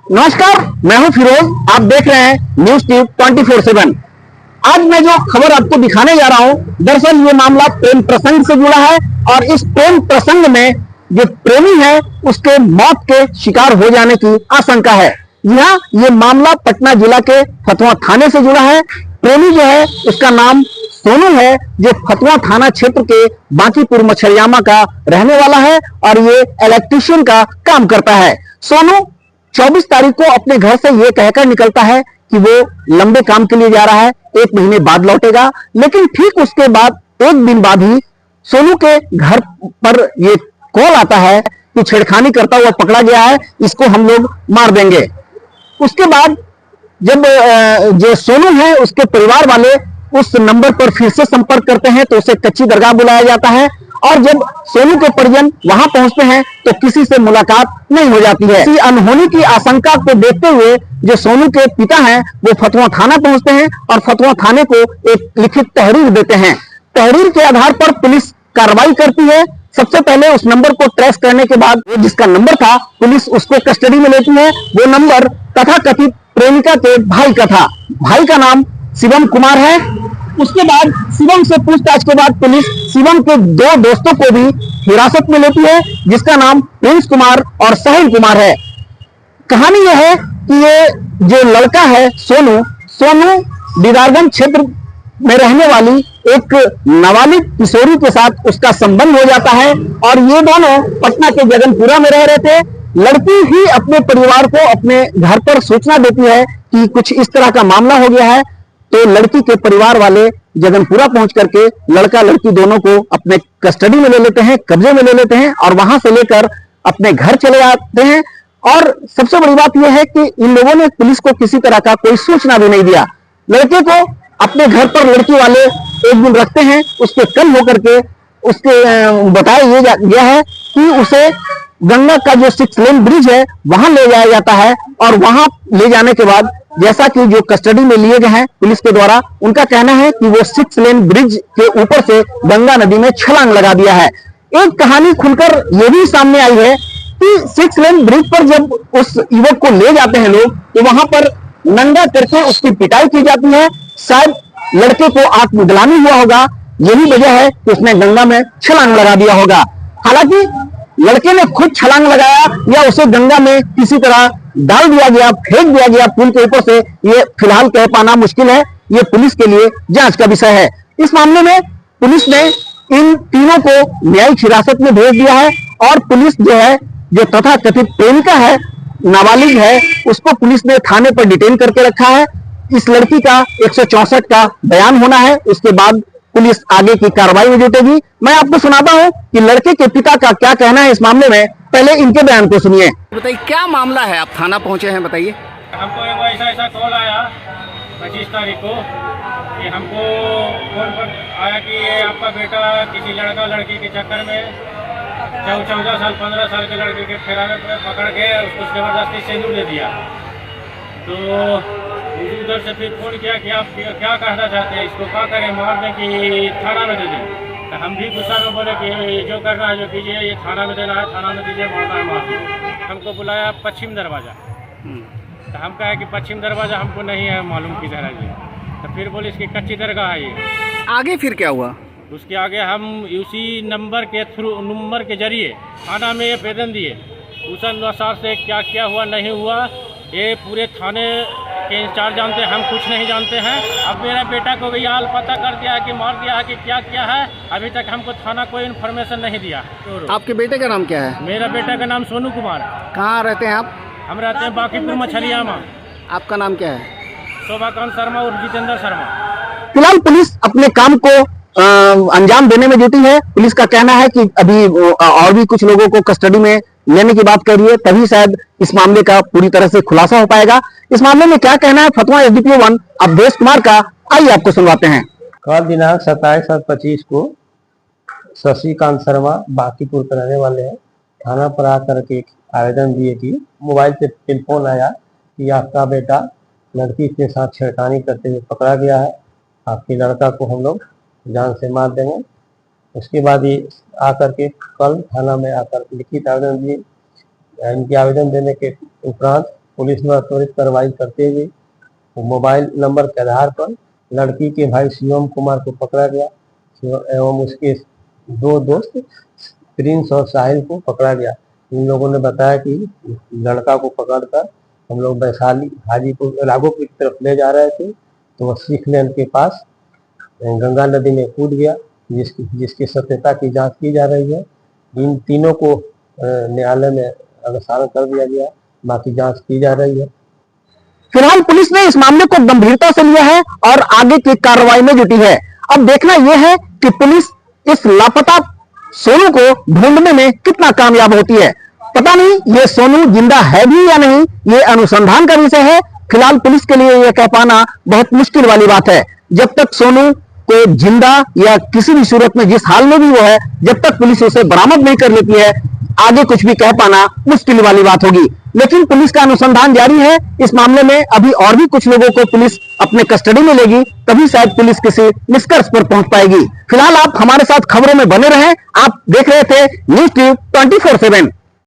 नमस्कार, मैं हूं फिरोज। आप देख रहे हैं न्यूज ट्यूब 24/7। आज मैं जो खबर आपको दिखाने जा रहा हूं, दरअसल ये मामला प्रेम प्रसंग से जुड़ा है और इस प्रेम प्रसंग में जो प्रेमी है उसके मौत के शिकार हो जाने की आशंका है। यहाँ ये मामला पटना जिला के फतुहा थाने से जुड़ा है। प्रेमी जो है उसका नाम सोनू है, जो फतुहा थाना क्षेत्र के बांकीपुर मछरियामा का रहने वाला है और ये इलेक्ट्रिशियन का काम करता है। सोनू 24 तारीख को अपने घर से ये कहकर निकलता है कि वो लंबे काम के लिए जा रहा है, 1 महीने बाद लौटेगा। लेकिन ठीक उसके बाद 1 दिन बाद ही सोनू के घर पर ये कॉल आता है कि छेड़खानी करता हुआ पकड़ा गया है, इसको हम लोग मार देंगे। उसके बाद जब जो सोनू है उसके परिवार वाले उस नंबर पर फिर से संपर्क करते हैं तो उसे कच्ची दरगाह बुलाया जाता है और जब सोनू के परिजन वहां पहुंचते हैं तो किसी से मुलाकात नहीं हो जाती है। इसी अनहोनी की आशंका को देखते हुए जो सोनू के पिता हैं वो फतुहा थाना पहुंचते हैं और फतुहा थाने को एक लिखित तहरीर देते हैं। तहरीर के आधार पर पुलिस कार्रवाई करती है। सबसे पहले उस नंबर को ट्रेस करने के बाद जिसका नंबर था पुलिस उसको कस्टडी में लेती है। वो नंबर तथाकथित प्रेमिका के भाई का था। भाई का नाम शिवम कुमार है। उसके बाद शिवम से पूछताछ के बाद पुलिस शिवम के 2 दोस्तों को भी हिरासत में लेती है, जिसका नाम प्रिंस कुमार और साहिल कुमार है। कहानी यह है कि ये जो लड़का है सोनू दीदारगंज क्षेत्र में रहने वाली एक नाबालिग किशोरी के साथ उसका संबंध हो जाता है और ये दोनों पटना के जगनपुरा में रह रहे थे। लड़की ही अपने परिवार को अपने घर पर सूचना देती है कि कुछ इस तरह का मामला हो गया है, तो लड़की के परिवार वाले जगनपुरा पहुंच करके लड़का लड़की दोनों को अपने कस्टडी में ले लेते हैं, कब्जे में ले लेते हैं और वहां से लेकर अपने घर चले जाते हैं। और सबसे बड़ी बात यह है कि इन लोगों ने पुलिस को किसी तरह का कोई सूचना भी नहीं दिया। लड़के को अपने घर पर लड़की वाले 1 दिन रखते हैं। उसके कल होकर के उसके बताया गया है कि उसे गंगा का जो 6 लेन ब्रिज है वहां ले जाया जाता है और वहां ले जाने के बाद जैसा कि जो कस्टडी में लिए गए हैं पुलिस के द्वारा, उनका कहना है कि वो 6 लेन ब्रिज के ऊपर से गंगा नदी में छलांग लगा दिया है। एक कहानी खुलकर ये भी सामने आई है कि 6 लेन ब्रिज पर जब उस युवक को ले जाते हैं लोग तो वहां पर नंगा करके उसकी पिटाई की जाती है। शायद लड़के को आत्मग्लानि हुआ होगा, यही वजह है कि उसने गंगा में छलांग लगा दिया होगा। हालांकि लड़के ने खुद छलांग लगाया या उसे गंगा में किसी तरह डाल दिया गया, फेंक दिया गया पुल के ऊपर से, ये फिलहाल कह पाना मुश्किल है। ये पुलिस के लिए जांच का विषय है। इस मामले में पुलिस ने इन तीनों को न्यायिक हिरासत में भेज दिया है और पुलिस जो है जो तथाकथित प्रेमिका है, नाबालिग है, उसको पुलिस ने थाने पर डिटेन करके रखा है। इस लड़की का 164 का बयान होना है, उसके बाद पुलिस आगे की कार्रवाई में जुटेगी। मैं आपको सुनाता हूं कि लड़के के पिता का क्या कहना है इस मामले में। पहले इनके बयान को सुनिए। बताइए क्या मामला है, आप थाना पहुंचे हैं, बताइए। हमको एक ऐसा कॉल आया 25 तारीख को कि हमको फोन पर आया कि ये आपका बेटा किसी लड़का लड़की के चक्कर में 14 साल 15 साल के लड़के के फेरा में पकड़ के उसको जबरदस्ती सिंदूर दे दिया। तो उधर से फिर फोन किया कि आप क्या कहना चाहते हैं, इसको क्या करें, मार दें कि थाना में दे दें। तो हम भी गुस्सा में बोले कि जो करना है जो कीजिए, ये थाना में देना है, थाना में दीजिए, मारना है मार दीजिए। हमको बुलाया पश्चिम दरवाज़ा। तो हम कहा कि पश्चिम दरवाज़ा हमको नहीं है मालूम किधर है ये। तो फिर बोले इसकी कच्ची दरगाह है ये। आगे फिर क्या हुआ? उसके आगे हम उसी नंबर के जरिए थाना में आवेदन दिए। उस अनुसार से क्या क्या हुआ नहीं हुआ ये पूरे थाने के इंचार्ज जानते हैं, हम कुछ नहीं जानते हैं। अब मेरा बेटा को भी हाल पता कर दिया है कि मार दिया है कि क्या किया है, अभी तक हमको थाना कोई इन्फॉर्मेशन नहीं दिया। आपके बेटे का नाम क्या है? मेरा बेटा का नाम सोनू कुमार। कहाँ रहते हैं आप? हम रहते हैं बांकीपुर मछलियामा। आपका नाम क्या है? शोभाकांत शर्मा और जितेंद्र शर्मा। फिलहाल पुलिस अपने काम को अंजाम देने में जुटी है। पुलिस का कहना है कि अभी और भी कुछ लोगों को कस्टडी में लेने की बात कर रही है, तभी शायद इस मामले का पूरी तरह से खुलासा हो पाएगा। इस मामले में क्या कहना है फतुहा एसडीपीओ 1 अवधेश कुमार का, आइए आपको सुनवाते हैं। कल दिनांक 27/7/25 को शशिकांत शर्मा बांकीपुर के रहने वाले हैं, थाना पर आकर के आवेदन दिए कि मोबाइल पे टेलीफोन आया कि आपका बेटा लड़की के साथ छेड़खानी करते हुए पकड़ा गया है, आपके लड़का को हम लोग जान से मार देंगे। उसके बाद ये आकर के कल थाना में आकर लिखित आवेदन दिए। इनके आवेदन देने के उपरांत पुलिस ने त्वरित कार्रवाई करते हुए मोबाइल नंबर के आधार पर लड़की के भाई शिवम कुमार को पकड़ा गया एवं उसके 2 दोस्त प्रिंस और साहिल को पकड़ा गया। इन लोगों ने बताया कि लड़का को पकड़कर हम लोग वैशाली हाजीपुर राघोपुर की तरफ ले जा रहे थे, तो वह सीख लेन के पास गंगा नदी में कूद गया, जिसकी सत्यता की जांच की जा रही है। इन तीनों को न्यायालय में अग्रसारण कर दिया गया, बाकी जांच की जा रही है। फिलहाल पुलिस ने इस मामले को गंभीरता से लिया है और आगे की कार्रवाई में जुटी है। अब देखना यह है कि पुलिस इस लापता सोनू को ढूंढने में कितना कामयाब होती है। पता नहीं ये सोनू जिंदा है भी या नहीं, ये अनुसंधान का विषय है। फिलहाल पुलिस के लिए यह कह पाना बहुत मुश्किल वाली बात है। जब तक सोनू को जिंदा या किसी भी सूरत में जिस हाल में भी वो है, जब तक पुलिस उसे बरामद नहीं कर लेती है, आगे कुछ भी कह पाना मुश्किल वाली बात होगी। लेकिन पुलिस का अनुसंधान जारी है। इस मामले में अभी और भी कुछ लोगों को पुलिस अपने कस्टडी में लेगी, तभी शायद पुलिस किसी निष्कर्ष पर पहुंच पाएगी। फिलहाल आप हमारे साथ खबरों में बने रहें। आप देख रहे थे न्यूज़ ट्यूब 24/7।